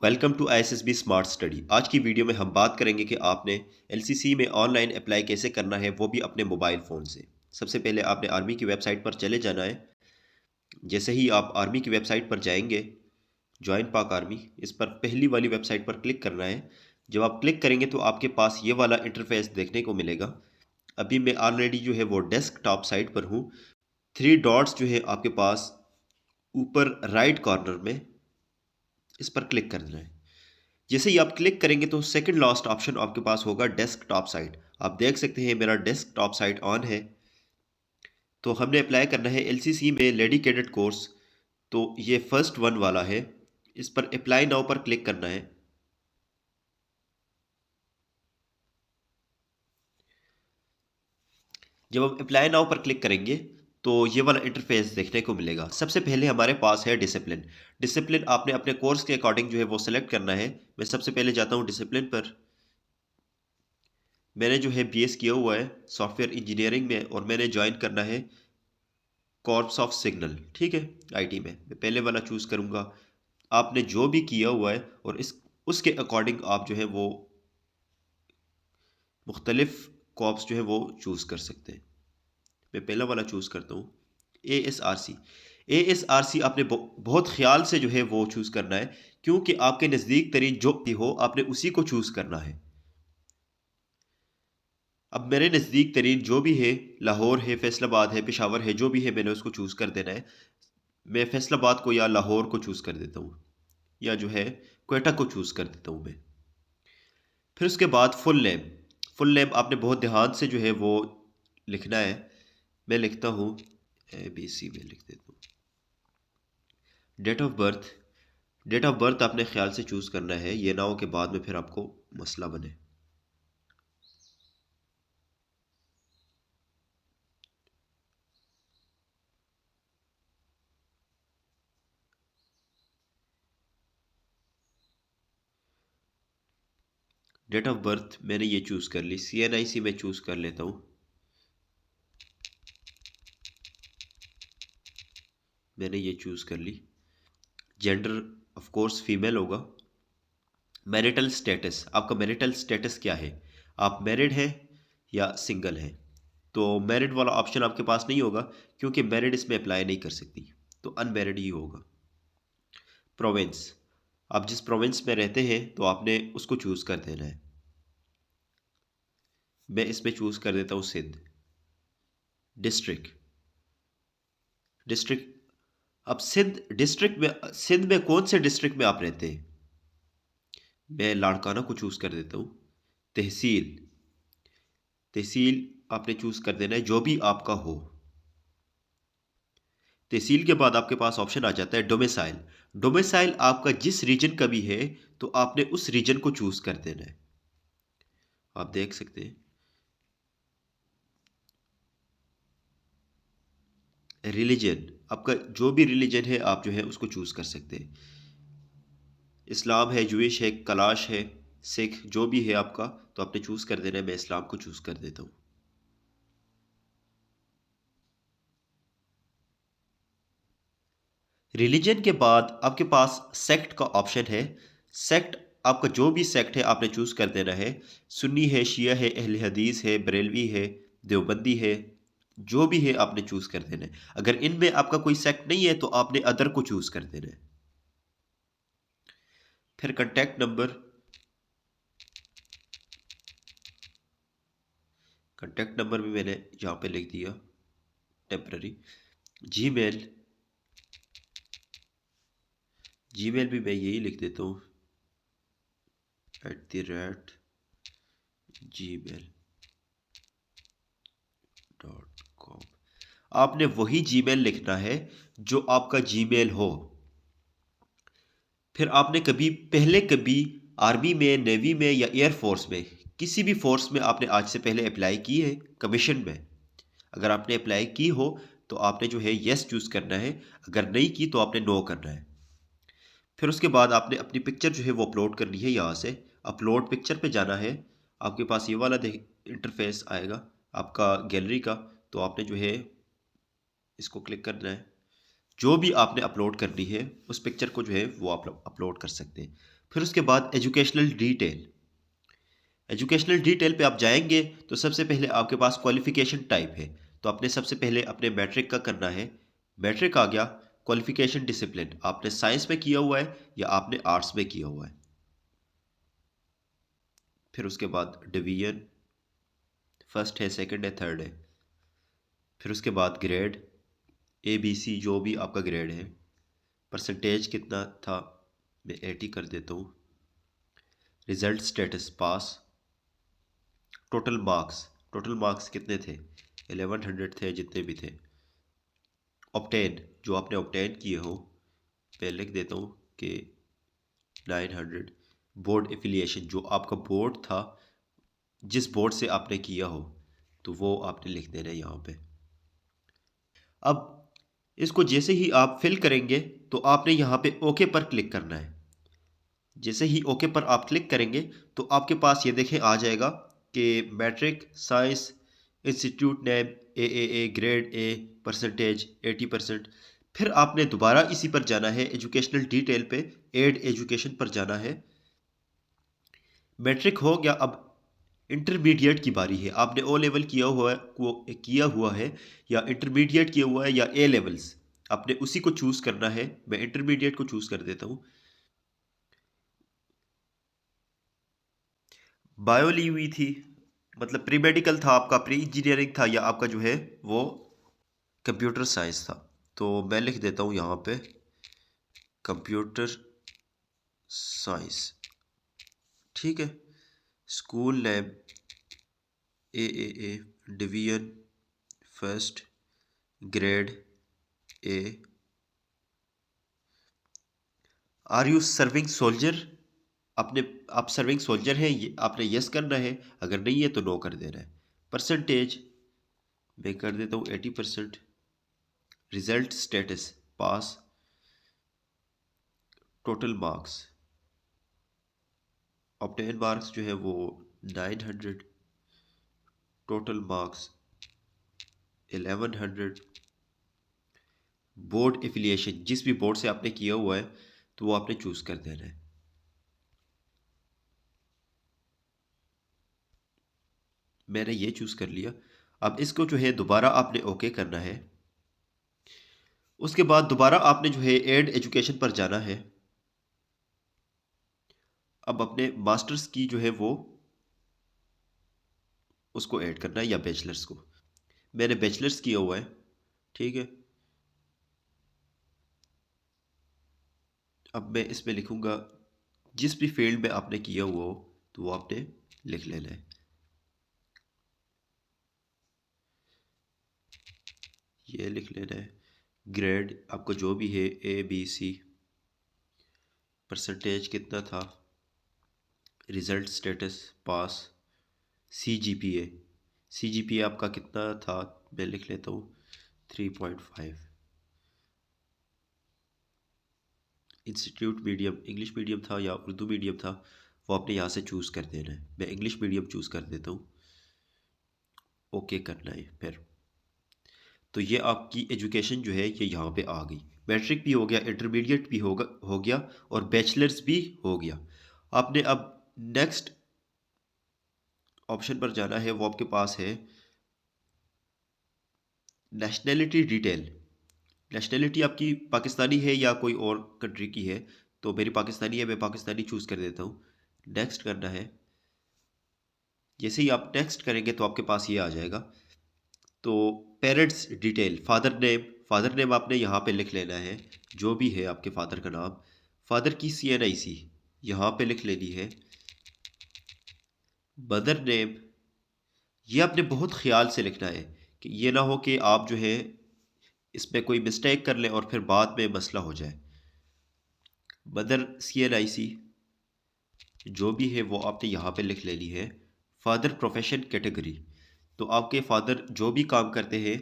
Welcome to ISSB smart study. आज की video में हम बात करेंगे कि आपने एलसीसी में ऑनलाइन अप्लाई कैसे करना है, वो भी अपने मोबाइल फ़ोन से। सबसे पहले आपने आर्मी की वेबसाइट पर चले जाना है। जैसे ही आप आर्मी की वेबसाइट पर जाएंगे, जॉइन पाक आर्मी, इस पर पहली वाली वेबसाइट पर क्लिक करना है। जब आप क्लिक करेंगे तो आपके पास ये वाला इंटरफेस देखने को मिलेगा। अभी मैं ऑलरेडी जो है वो डेस्कटॉप साइट पर हूँ। थ्री डॉट्स जो है आपके पास ऊपर राइट कॉर्नर में, इस पर क्लिक करना है। जैसे ही आप क्लिक करेंगे तो सेकंड लास्ट ऑप्शन आपके पास होगा डेस्कटॉप साइट। आप देख सकते हैं मेरा डेस्कटॉप साइट ऑन है। तो हमने अप्लाई करना है एलसीसी में लेडी कैडेट कोर्स। तो ये फर्स्ट वन वाला है, इस पर अप्लाई नाउ पर क्लिक करना है। जब हम अप्लाई नाउ पर क्लिक करेंगे तो ये वाला इंटरफेस देखने को मिलेगा। सबसे पहले हमारे पास है डिसिप्लिन। डिसिप्लिन आपने अपने कोर्स के अकॉर्डिंग जो है वो सिलेक्ट करना है। मैं सबसे पहले जाता हूँ डिसिप्लिन पर। मैंने जो है बीएस किया हुआ है सॉफ्टवेयर इंजीनियरिंग में, और मैंने ज्वाइन करना है कॉर्प्स ऑफ सिग्नल। ठीक है, आईटी में मैं पहले वाला चूज़ करूँगा। आपने जो भी किया हुआ है और इस उसके अकॉर्डिंग आप जो है वो मुख्तलिफ कॉर्प्स जो है वो चूज़ कर सकते हैं। मैं पहला वाला चूज़ करता हूँ, ASRC। ASRC आपने बहुत ख्याल से जो है वो चूज़ करना है, क्योंकि आपके नज़दीक तरीन जो भी हो आपने उसी को चूज़ करना है। अब मेरे नज़दीक तरीन जो भी है, लाहौर है, फैसलाबाद है, पेशावर है, जो भी है मैंने उसको चूज़ कर देना है। मैं फैसलाबाद को या लाहौर को चूज़ कर देता हूँ, या जो है क्वेटा को चूज़ कर देता हूँ मैं। फिर उसके बाद फुल नेम। फुल नेम आपने बहुत ध्यान से जो है वो लिखना है। मैं लिखता हूँ ABC में लिख देता हूँ। Date of birth. Date of birth आपने ख्याल से चूज़ करना है, ये ना हो कि बाद में फिर आपको मसला बने। डेट ऑफ बर्थ मैंने ये चूज़ कर ली। CNIC में चूज़ कर लेता हूँ। मैंने ये चूज़ कर ली। जेंडर ऑफ कोर्स फीमेल होगा। मैरिटल स्टेटस, आपका मैरिटल स्टेटस क्या है? आप मैरिड हैं या सिंगल हैं? तो मैरिड वाला ऑप्शन आपके पास नहीं होगा, क्योंकि मैरिड इसमें अप्लाई नहीं कर सकती, तो अनमैरिड ही होगा। प्रोविंस, आप जिस प्रोविंस में रहते हैं तो आपने उसको चूज़ कर देना है। मैं इसमें चूज़ कर देता हूँ सिंध। डिस्ट्रिक्ट। डिस्ट्रिक्ट, अब सिंध में कौन से डिस्ट्रिक्ट में आप रहते हैं? मैं लाड़काना को चूज़ कर देता हूँ। तहसील। तहसील आपने चूज़ कर देना है जो भी आपका हो। तहसील के बाद आपके पास ऑप्शन आ जाता है डोमिसाइल। डोमिसाइल आपका जिस रीजन का भी है तो आपने उस रीजन को चूज़ कर देना है। आप देख सकते हैं। रिलीजन, आपका जो भी रिलीजन है आप जो है उसको चूज़ कर सकते हैं। इस्लाम है, जूइश है, कलाश है, सिख, जो भी है आपका, तो आपने चूज़ कर देना है। मैं इस्लाम को चूज़ कर देता हूँ। रिलीजन के बाद आपके पास सेक्ट का ऑप्शन है। सेक्ट, आपका जो भी सेक्ट है आपने चूज़ कर देना है। सुन्नी है, शिया है, अहले हदीस है, बरेलवी है, देवबंदी है, जो भी है आपने चूज़ कर देना है। अगर इनमें आपका कोई सेक्ट नहीं है तो आपने अदर को चूज़ कर देना है। फिर कॉन्टैक्ट नंबर। कॉन्टैक्ट नंबर भी मैंने यहाँ पे लिख दिया टेम्पररी। जीमेल। जीमेल भी मैं यही लिख देता हूँ, @gmail.com। आपने वही जीमेल लिखना है जो आपका जीमेल हो। फिर आपने कभी आर्मी में, नेवी में या एयरफोर्स में, किसी भी फोर्स में आपने आज से पहले अप्लाई की है कमीशन में? अगर आपने अप्लाई की हो तो आपने जो है यस चूज़ करना है, अगर नहीं की तो आपने नो करना है। फिर उसके बाद आपने अपनी पिक्चर जो है वो अपलोड करनी है। यहाँ से अपलोड पिक्चर पे जाना है। आपके पास ये वाला इंटरफेस आएगा आपका गैलरी का, तो आपने जो है इसको क्लिक करना है। जो भी आपने अपलोड करनी है उस पिक्चर को जो है वो आप अपलोड कर सकते हैं। फिर उसके बाद एजुकेशनल डिटेल। एजुकेशनल डिटेल पे आप जाएंगे तो सबसे पहले आपके पास क्वालिफिकेशन टाइप है, तो आपने सबसे पहले अपने मैट्रिक का करना है। मैट्रिक आ गया। क्वालिफिकेशन डिसिप्लिन, आपने साइंस में किया हुआ है या आपने आर्ट्स में किया हुआ है। फिर उसके बाद डिवीजन, फर्स्ट है, सेकंड है, थर्ड है। फिर उसके बाद ग्रेड, ए बी सी जो भी आपका ग्रेड है। परसेंटेज कितना था, मैं 80 कर देता हूँ। रिजल्ट स्टेटस पास। टोटल मार्क्स कितने थे, 1100 थे जितने भी थे। ऑब्टेन, जो आपने ऑब्टेन किए हो, मैं लिख देता हूँ कि 900। बोर्ड एफिलिएशन, जो आपका बोर्ड था, जिस बोर्ड से आपने किया हो, तो वो आपने लिख देना है यहाँ पे। अब इसको जैसे ही आप फिल करेंगे तो आपने यहाँ पे ओके पर क्लिक करना है। जैसे ही ओके पर आप क्लिक करेंगे तो आपके पास ये देखें आ जाएगा कि matric science, institute name, A grade A, percentage 80%। फिर आपने दोबारा इसी पर जाना है, एजुकेशनल डिटेल पे, एड एजुकेशन पर जाना है। मैट्रिक हो गया। अब इंटरमीडिएट की बारी है। आपने ओ लेवल किया हुआ है या इंटरमीडिएट किया हुआ है या ए लेवल्स, आपने उसी को चूज़ करना है। मैं इंटरमीडिएट को चूज़ कर देता हूँ। बायो ली हुई थी, मतलब प्री मेडिकल था आपका, प्री इंजीनियरिंग था, या आपका जो है वो कंप्यूटर साइंस था। तो मैं लिख देता हूँ यहाँ पे कंप्यूटर साइंस। ठीक है। School name A division first, grade A. Are you serving soldier, आपने आप सर्विंग सोल्जर हैं, ये आपने यस करना है, अगर नहीं है तो नो कर देना है। परसेंटेज मैं कर देता हूँ 80%। रिजल्ट स्टेटस पास। टोटल मार्क्स, ऑब्टेन मार्क्स जो है वो 900। Total marks 1100। बोर्ड एफिलिएशन, जिस भी बोर्ड से आपने किया हुआ है तो वो आपने चूज़ कर देना है। मैंने ये चूज़ कर लिया। अब इसको जो है दोबारा आपने ओके करना है। उसके बाद दोबारा आपने जो है एड एजुकेशन पर जाना है। अब अपने मास्टर्स की जो है वो उसको ऐड करना है या बैचलर्स को। मैंने बैचलर्स किया हुआ है। ठीक है। अब मैं इसमें लिखूंगा जिस भी फील्ड में आपने किया हुआ हो तो वो आपने लिख लेना है। ये लिख लेना है। ग्रेड आपका जो भी है, ए बी सी। परसेंटेज कितना था, result status pass. C G P A आपका कितना था, मैं लिख लेता हूँ 3.5। इंस्टीट्यूट मीडियम, इंग्लिश मीडियम था या उर्दू मीडियम था, वो आपने यहाँ से चूज़ कर देना है। मैं इंग्लिश मीडियम चूज़ कर देता हूँ। ओके करना है फिर। तो ये आपकी एजुकेशन जो है ये यहाँ पे आ गई। मैट्रिक भी हो गया, इंटरमीडिएट भी हो गया और बैचलर्स भी हो गया। आपने अब नेक्स्ट ऑप्शन पर जाना है, वो आपके पास है नेशनैलिटी डिटेल। नेशनैलिटी आपकी पाकिस्तानी है या कोई और कंट्री की है, तो मेरी पाकिस्तानी है, मैं पाकिस्तानी चूज़ कर देता हूँ। नेक्स्ट करना है। जैसे ही आप नेक्स्ट करेंगे तो आपके पास ये आ जाएगा। तो पेरेंट्स डिटेल, फादर नेम आपने यहाँ पे लिख लेना है, जो भी है आपके फादर का नाम। फादर की CNIC यहाँ पे लिख लेनी है। मदर नेम ये आपने बहुत ख्याल से लिखना है कि ये ना हो कि आप जो है इसमें कोई मिस्टेक कर लें और फिर बाद में मसला हो जाए। मदर CNIC जो भी है वो आपने यहाँ पे लिख लेनी है। फादर प्रोफेशन कैटेगरी, तो आपके फादर जो भी काम करते हैं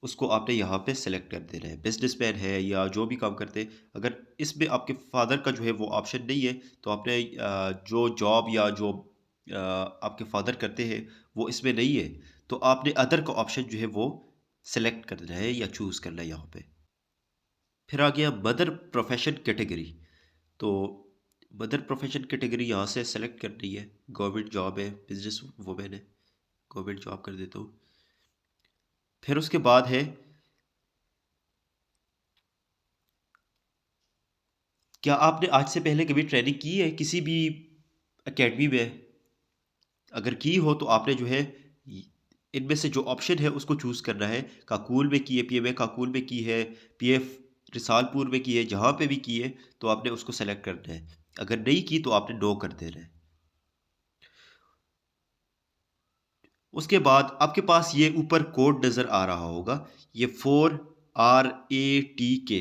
उसको आपने यहाँ पे सेलेक्ट कर देना है। बिजनेसमैन है या जो भी काम करते हैं, अगर इसमें आपके फादर का जो है वो ऑप्शन नहीं है तो आपने जो जॉब या जो आपके फादर करते हैं वो इसमें नहीं है, तो आपने अदर का ऑप्शन जो है वो सेलेक्ट करना है या चूज़ करना है यहाँ पे। फिर आ गया मदर प्रोफेशन कैटेगरी। तो मदर प्रोफेशन कैटेगरी यहाँ से सेलेक्ट करनी है। गवर्नमेंट जॉब है, बिजनेस वुमेन है, गवर्नमेंट जॉब कर देता हूँ। फिर उसके बाद है क्या आपने आज से पहले कभी ट्रेनिंग की है किसी भी एकेडमी में? अगर की हो तो आपने जो है इनमें से जो ऑप्शन है उसको चूज़ करना है। काकूल में की है, पीएमए काकूल में की है, पीएफ रिसालपुर में की है, जहाँ पे भी की है तो आपने उसको सेलेक्ट करना है। अगर नहीं की तो आपने नो कर देना है। उसके बाद आपके पास ये ऊपर कोड नज़र आ रहा होगा, ये 4RATK।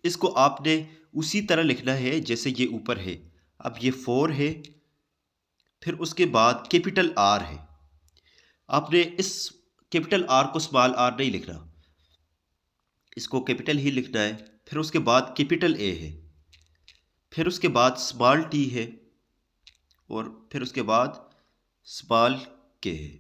इसको आपने उसी तरह लिखना है जैसे ये ऊपर है। अब ये 4 है, फिर उसके बाद कैपिटल आर है। आपने इस कैपिटल आर को स्मॉल आर नहीं लिखना, इसको कैपिटल ही लिखना है। फिर उसके बाद कैपिटल ए है, फिर उसके बाद स्मॉल टी है, और फिर उसके बाद स्मॉल के है।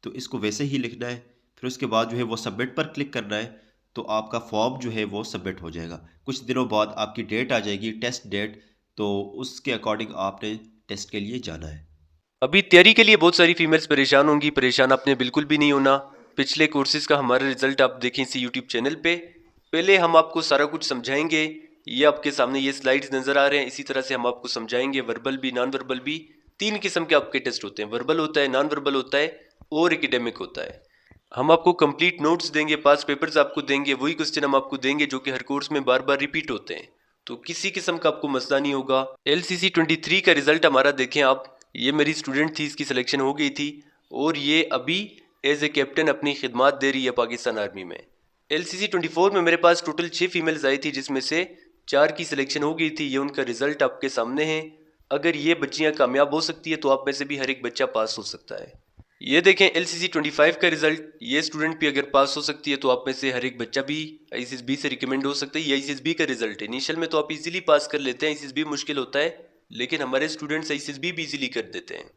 तो इसको वैसे ही लिखना है। फिर उसके बाद जो है वो सबमिट पर क्लिक करना है, तो आपका फॉर्म जो है वो सबमिट हो जाएगा। कुछ दिनों बाद आपकी डेट आ जाएगी, टेस्ट डेट, तो उसके अकॉर्डिंग आपने टेस्ट के लिए जाना है। अभी तैयारी के लिए बहुत सारी फीमेल्स परेशान होंगी, परेशान आपने बिल्कुल भी नहीं होना। पिछले कोर्सेज का हमारा रिजल्ट आप देखें इसी यूट्यूब चैनल पे। पहले हम आपको सारा कुछ समझाएंगे, ये आपके सामने ये स्लाइड्स नज़र आ रहे हैं, इसी तरह से हम आपको समझाएंगे। वर्बल भी, नॉन वर्बल भी, 3 किस्म के आपके टेस्ट होते हैं। वर्बल होता है, नॉन वर्बल होता है और एकेडमिक होता है। हम आपको कंप्लीट नोट्स देंगे, 5 पेपर्स आपको देंगे, वही क्वेश्चन हम आपको देंगे जो कि हर कोर्स में बार बार रिपीट होते हैं, तो किसी किस्म का आपको मसला नहीं होगा। LCC 23 का रिजल्ट हमारा देखें आप, ये मेरी स्टूडेंट थी, इसकी सिलेक्शन हो गई थी और ये अभी एज ए कैप्टन अपनी खिदमत दे रही है पाकिस्तान आर्मी में। LCC 24 में मेरे पास टोटल 6 फीमेल्स आई थी, जिसमें से 4 की सिलेक्शन हो गई थी। ये उनका रिजल्ट आपके सामने है। अगर ये बच्चियां कामयाब हो सकती है तो आप में से भी हर एक बच्चा पास हो सकता है। ये देखें LCC 25 का रिजल्ट, ये स्टूडेंट भी अगर पास हो सकती है तो आप में से हर एक बच्चा भी ICSB से रिकमेंड हो सकता है। ये ICSB का रिजल्ट है। इनिशियल में तो आप इजीली पास कर लेते हैं, ICSB मुश्किल होता है, लेकिन हमारे स्टूडेंट्स ICSB भी इजीली कर देते हैं।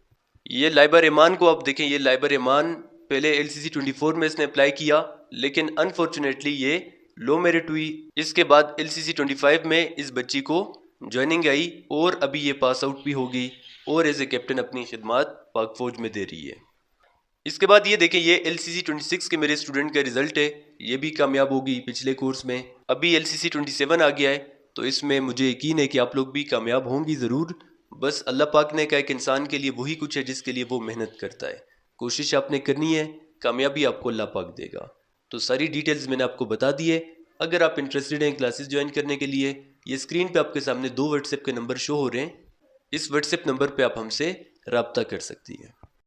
ये लाइबर ईमान को आप देखें, ये लाइबर ईमान पहले LCC 24 में इसने अप्लाई किया, लेकिन अनफॉर्चुनेटली ये लो मेरिट हुई। इसके बाद LCC 25 में इस बच्ची को ज्वाइनिंग आई और अभी ये पास आउट भी हो गई और एज ए कैप्टन अपनी खिदमत पाक फौज में दे रही है। इसके बाद ये देखें, ये LCC 26 के मेरे स्टूडेंट का रिजल्ट है, ये भी कामयाब होगी पिछले कोर्स में। अभी LCC 27 आ गया है, तो इसमें मुझे यकीन है कि आप लोग भी कामयाब होंगी ज़रूर। बस अल्लाह पाक ने कहा, एक इंसान के लिए वही कुछ है जिसके लिए वो मेहनत करता है। कोशिश आपने करनी है, कामयाबी आपको अल्लाह पाक देगा। तो सारी डिटेल्स मैंने आपको बता दी है। अगर आप इंटरेस्टेड हैं क्लासेस ज्वाइन करने के लिए, ये स्क्रीन पे आपके सामने 2 व्हाट्सएप के नंबर शो हो रहे हैं, इस व्हाट्सएप नंबर पे आप हमसे रब्ता कर सकती हैं।